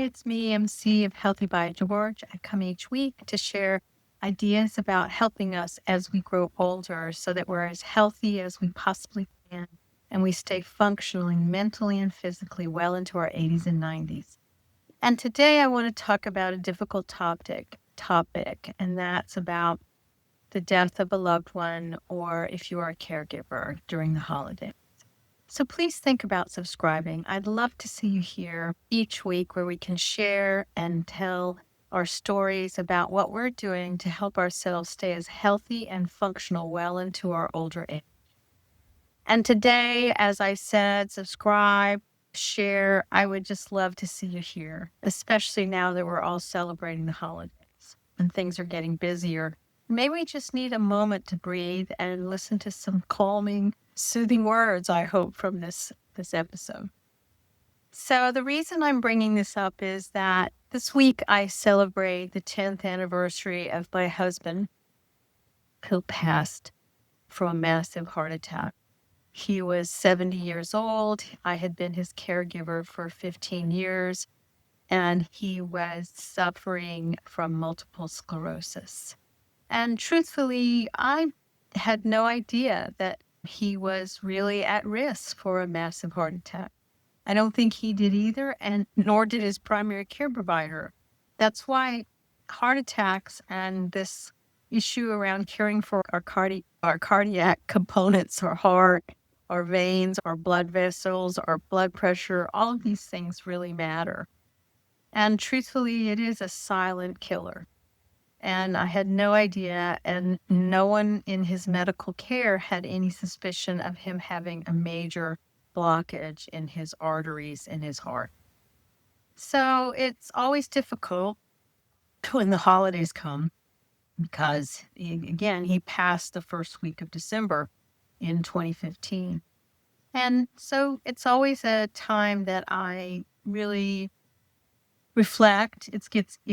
It's me, MC of Healthy by George. I come each week to share ideas about helping us as we grow older so that we're as healthy as we possibly can and we stay functionally, mentally, and physically well into our 80s and 90s. And today I want to talk about a difficult topic, and that's about the death of a loved one or if you are a caregiver during the holiday. So please think about subscribing. I'd love to see you here each week where we can share and tell our stories about what we're doing to help ourselves stay as healthy and functional well into our older age. And today, as I said, subscribe, share. I would just love to see you here, especially now that we're all celebrating the holidays and things are getting busier. Maybe we just need a moment to breathe and listen to some calming, soothing words, I hope, from this episode. So the reason I'm bringing this up is that this week I celebrate the 10th anniversary of my husband who passed from a massive heart attack. He was 70 years old. I had been his caregiver for 15 years, and he was suffering from multiple sclerosis. And truthfully, I had no idea that he was really at risk for a massive heart attack. I don't think he did either, and nor did his primary care provider. That's why heart attacks and this issue around caring for our cardiac components, our heart, our veins, our blood vessels, our blood pressure, all of these things really matter. And truthfully, it is a silent killer. And I had no idea, and no one in his medical care had any suspicion of him having a major blockage in his arteries in his heart. So it's always difficult when the holidays come because, again, he passed the first week of December in 2015. And so it's always a time that I really reflect. It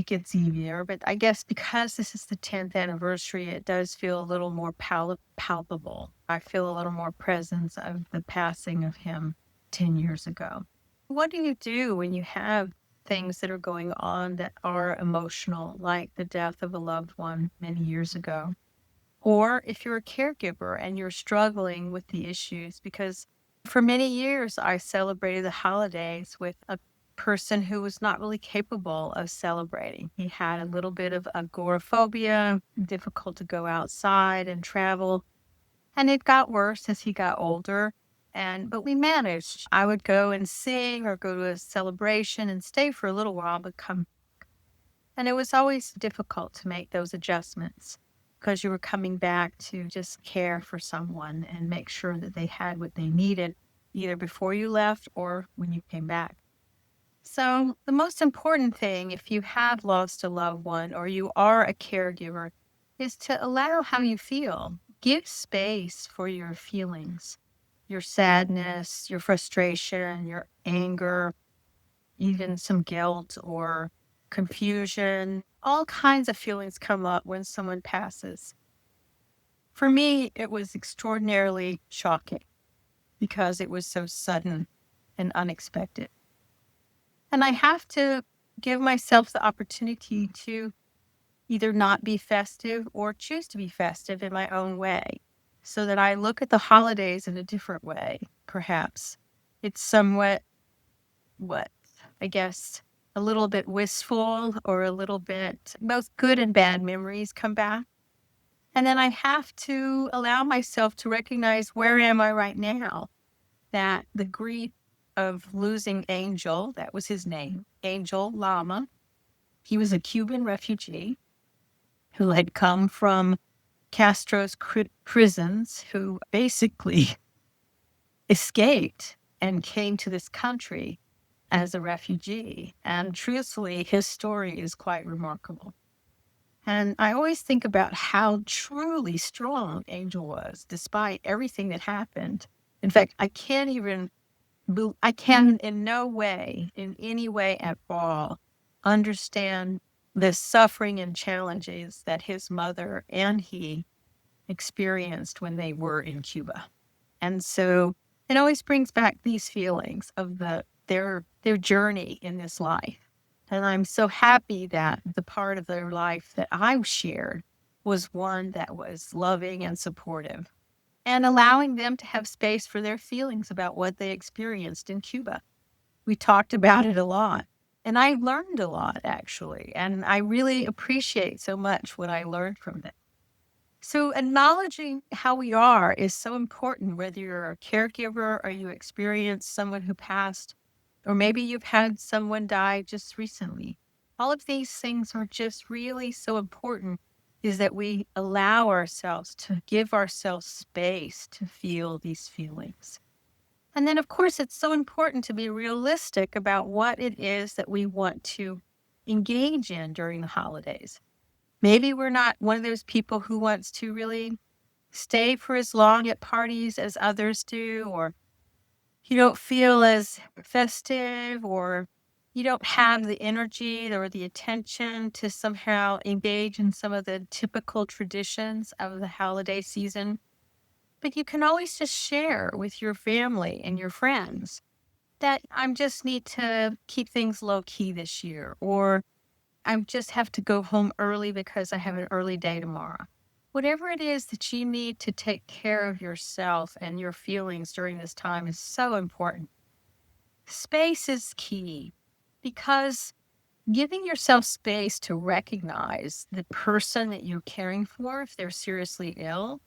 gets easier, but I guess because this is the 10th anniversary, it does feel a little more palpable. I feel a little more presence of the passing of him 10 years ago. What do you do when you have things that are going on that are emotional, like the death of a loved one many years ago? Or if you're a caregiver and you're struggling with the issues, because for many years I celebrated the holidays with a person who was not really capable of celebrating. He had a little bit of agoraphobia, difficult to go outside and travel. And it got worse as he got older. But we managed. I would go and sing or go to a celebration and stay for a little while, but come. And it was always difficult to make those adjustments because you were coming back to just care for someone and make sure that they had what they needed either before you left or when you came back. So, the most important thing, if you have lost a loved one or you are a caregiver, is to allow how you feel. Give space for your feelings, your sadness, your frustration, your anger, even some guilt or confusion. All kinds of feelings come up when someone passes. For me, it was extraordinarily shocking because it was so sudden and unexpected. And I have to give myself the opportunity to either not be festive or choose to be festive in my own way so that I look at the holidays in a different way, perhaps. It's somewhat, what, I guess, a little bit wistful or a little bit, both good and bad memories come back. And then I have to allow myself to recognize where am I right now? That the grief of losing Angel, that was his name, Angel Lama. He was a Cuban refugee who had come from Castro's prisons, who basically escaped and came to this country as a refugee. And truthfully, his story is quite remarkable. And I always think about how truly strong Angel was, despite everything that happened. In fact, I can in no way, in any way at all, understand the suffering and challenges that his mother and he experienced when they were in Cuba. And so it always brings back these feelings of their journey in this life. And I'm so happy that the part of their life that I shared was one that was loving and supportive and allowing them to have space for their feelings about what they experienced in Cuba. We talked about it a lot. And I learned a lot, actually. And I really appreciate so much what I learned from them. So, acknowledging how we are is so important, whether you're a caregiver or you experience someone who passed, or maybe you've had someone die just recently. All of these things are just really so important, is that we allow ourselves to give ourselves space to feel these feelings. And then, of course, it's so important to be realistic about what it is that we want to engage in during the holidays. Maybe we're not one of those people who wants to really stay for as long at parties as others do, or you don't feel as festive, or you don't have the energy or the attention to somehow engage in some of the typical traditions of the holiday season. But you can always just share with your family and your friends that I just need to keep things low key this year, or I just have to go home early because I have an early day tomorrow. Whatever it is that you need to take care of yourself and your feelings during this time is so important. Space is key because giving yourself space to recognize the person that you're caring for, if they're seriously ill,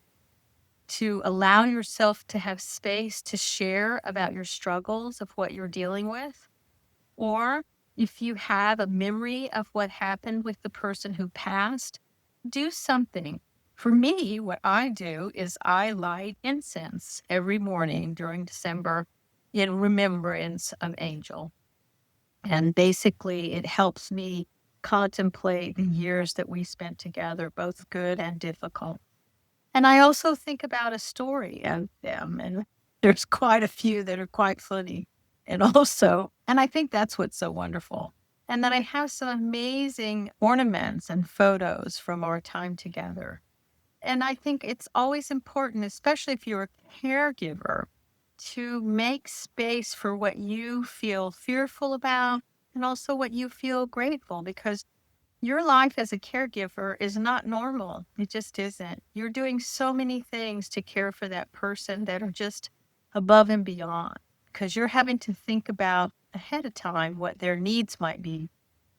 to allow yourself to have space to share about your struggles of what you're dealing with, or if you have a memory of what happened with the person who passed, do something. For me, what I do is I light incense every morning during December in remembrance of Angel. And basically, it helps me contemplate the years that we spent together, both good and difficult. And I also think about a story of them, and there's quite a few that are quite funny. And I think that's what's so wonderful. And then I have some amazing ornaments and photos from our time together. And I think it's always important, especially if you're a caregiver, to make space for what you feel fearful about and also what you feel grateful, because your life as a caregiver is not normal. It just isn't. You're doing so many things to care for that person that are just above and beyond, because you're having to think about ahead of time what their needs might be.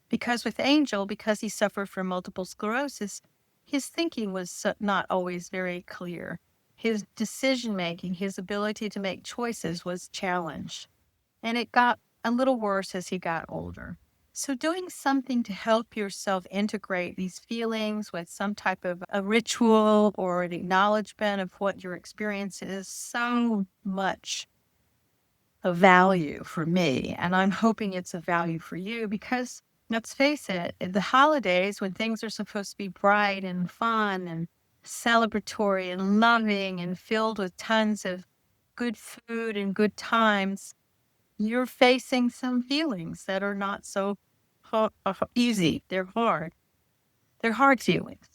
Because with Angel, because he suffered from multiple sclerosis, his thinking was not always very clear. His decision making, his ability to make choices was challenged. And it got a little worse as he got older. So, doing something to help yourself integrate these feelings with some type of a ritual or an acknowledgement of what your experience is so much a value for me. And I'm hoping it's a value for you because let's face it, the holidays, when things are supposed to be bright and fun and celebratory and loving and filled with tons of good food and good times, you're facing some feelings that are not so easy. They're hard. They're hard feelings.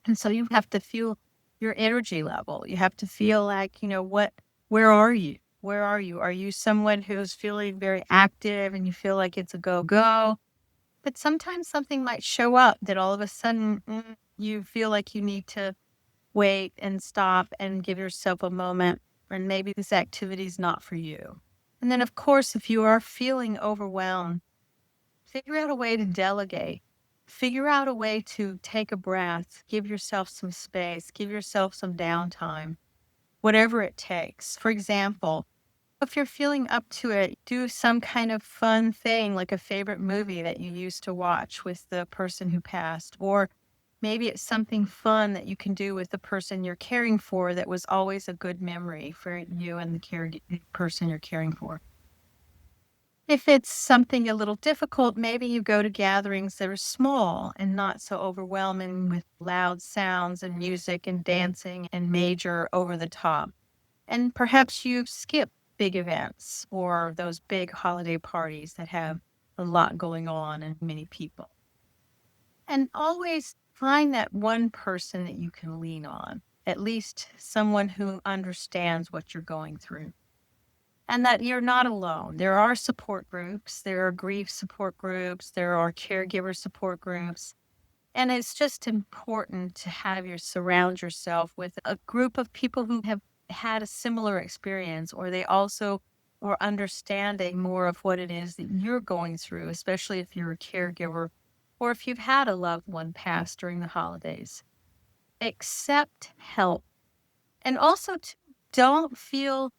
And so you have to feel your energy level. You have to feel like, where are you? Where are you? Are you someone who's feeling very active and you feel like it's a go go? But sometimes something might show up that all of a sudden you feel like you need to wait and stop and give yourself a moment. And maybe this activity is not for you. And then, of course, if you are feeling overwhelmed, figure out a way to delegate. Figure out a way to take a breath, give yourself some space, give yourself some downtime, whatever it takes. For example, if you're feeling up to it, do some kind of fun thing like a favorite movie that you used to watch with the person who passed. Or maybe it's something fun that you can do with the person you're caring for that was always a good memory for you and the person you're caring for. If it's something a little difficult, maybe you go to gatherings that are small and not so overwhelming with loud sounds and music and dancing and major over the top. And perhaps you skip big events or those big holiday parties that have a lot going on and many people. And always find that one person that you can lean on, at least someone who understands what you're going through. and that you're not alone. There are support groups, there are grief support groups, there are caregiver support groups. And it's just important to have your surround yourself with a group of people who have had a similar experience, or they also are understanding more of what it is that you're going through, especially if you're a caregiver or if you've had a loved one pass during the holidays. Accept help. And also don't feel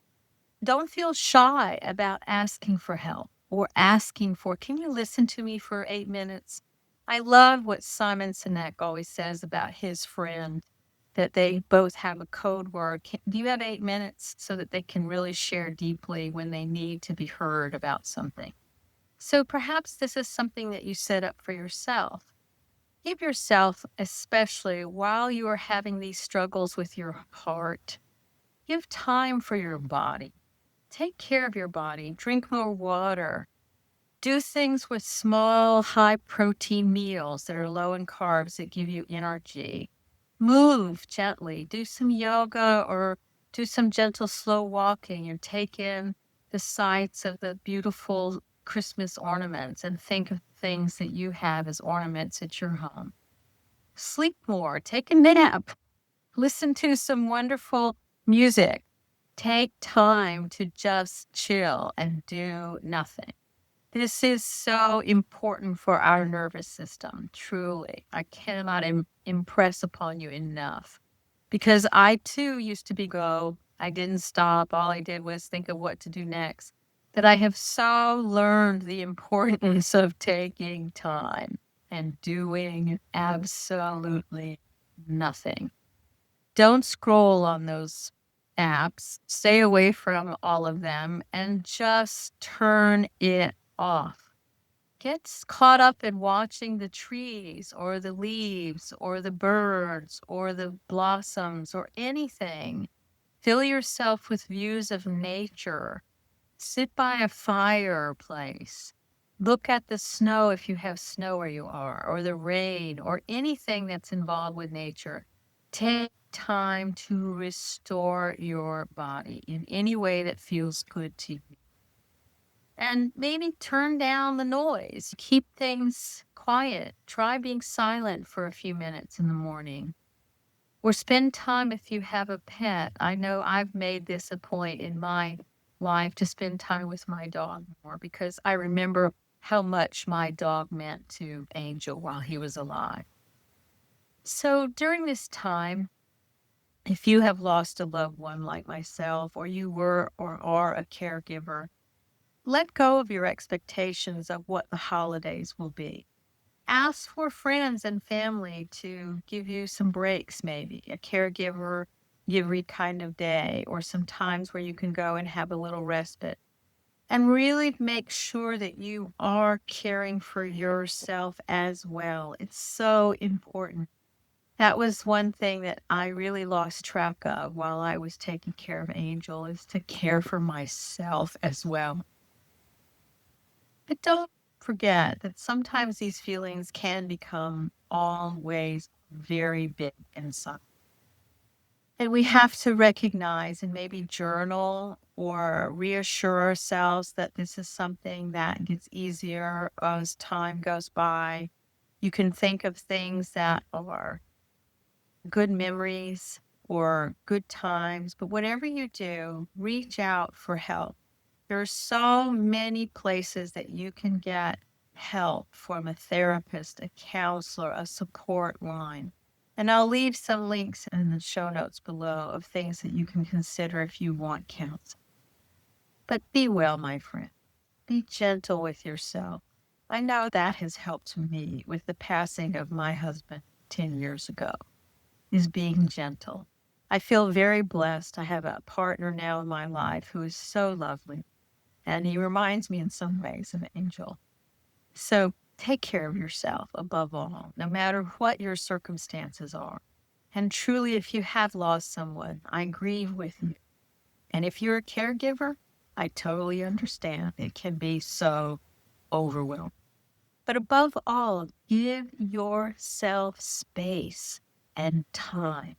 don't feel shy about asking for help or asking for, can you listen to me for 8 minutes? I love what Simon Sinek always says about his friend, that they both have a code word. Do you have 8 minutes so that they can really share deeply when they need to be heard about something? So perhaps this is something that you set up for yourself. Give yourself, especially while you are having these struggles with your heart, give time for your body. Take care of your body, drink more water, do things with small, high protein meals that are low in carbs that give you energy. Move gently, do some yoga or do some gentle, slow walking and take in the sights of the beautiful Christmas ornaments and think of things that you have as ornaments at your home. Sleep more, take a nap, listen to some wonderful music. Take time to just chill and do nothing. This is so important for our nervous system, truly. I cannot impress upon you enough because I too used to be go. I didn't stop. All I did was think of what to do next. That I have so learned the importance of taking time and doing absolutely nothing. Don't scroll on those apps. Stay away from all of them and just turn it off. Get caught up in watching the trees or the leaves or the birds or the blossoms or anything. Fill yourself with views of nature. Sit by a fireplace. Look at the snow if you have snow where you are, or the rain, or anything that's involved with nature. Take time to restore your body in any way that feels good to you. And maybe turn down the noise. Keep things quiet. Try being silent for a few minutes in the morning. Or spend time if you have a pet. I know I've made this a point in my life to spend time with my dog more because I remember how much my dog meant to Angel while he was alive. So during this time, if you have lost a loved one like myself, or you were or are a caregiver, let go of your expectations of what the holidays will be. Ask for friends and family to give you some breaks, maybe a caregiver every kind of day, or some times where you can go and have a little respite. And really make sure that you are caring for yourself as well. It's so important. That was one thing that I really lost track of while I was taking care of Angel, is to care for myself as well. But don't forget that sometimes these feelings can become always very big inside. And we have to recognize and maybe journal or reassure ourselves that this is something that gets easier as time goes by. You can think of things that are good memories or good times, but whatever you do, reach out for help. There are so many places that you can get help from a therapist, a counselor, a support line. And I'll leave some links in the show notes below of things that you can consider if you want counseling. But be well, my friend. Be gentle with yourself. I know that has helped me with the passing of my husband 10 years ago, is being gentle. I feel very blessed. I have a partner now in my life who is so lovely, and he reminds me in some ways of an angel. So take care of yourself above all, no matter what your circumstances are. And truly, if you have lost someone, I grieve with you. And if you're a caregiver, I totally understand. It can be so overwhelming. But above all, give yourself space and time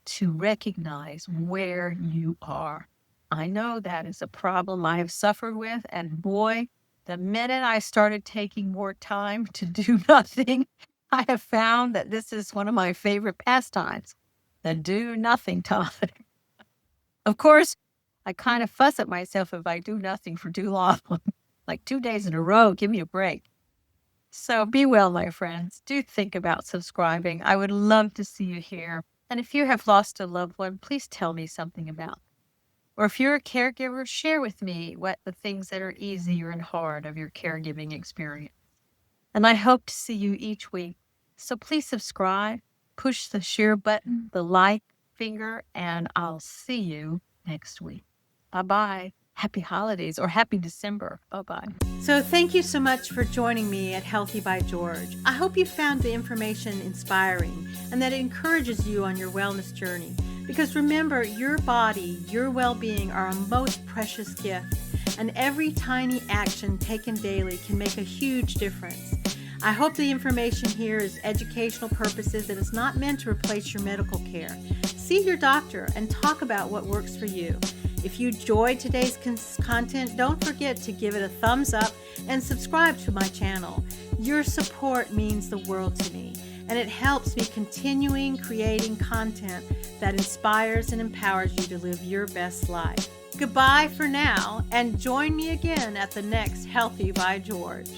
to recognize where you are. I know that is a problem I have suffered with. And boy, the minute I started taking more time to do nothing, I have found that this is one of my favorite pastimes, the do nothing time. Of course, I kind of fuss at myself if I do nothing for too long, like 2 days in a row. Give me a break. So be well, my friends. Do think about subscribing. I would love to see you here. And if you have lost a loved one, please tell me something about it. Or if you're a caregiver, share with me what the things that are easy or hard of your caregiving experience. And I hope to see you each week. So please subscribe, push the share button, the like finger, and I'll see you next week. Bye-bye. Happy holidays or happy December. Bye-bye. So thank you so much for joining me at Healthy by George. I hope you found the information inspiring and that it encourages you on your wellness journey. Because remember, your body, your well-being are a most precious gift, and every tiny action taken daily can make a huge difference. I hope the information here is educational purposes and is not meant to replace your medical care. See your doctor and talk about what works for you. If you enjoyed today's content, don't forget to give it a thumbs up and subscribe to my channel. Your support means the world to me, and it helps me continuing creating content that inspires and empowers you to live your best life. Goodbye for now, and join me again at the next Healthy by George.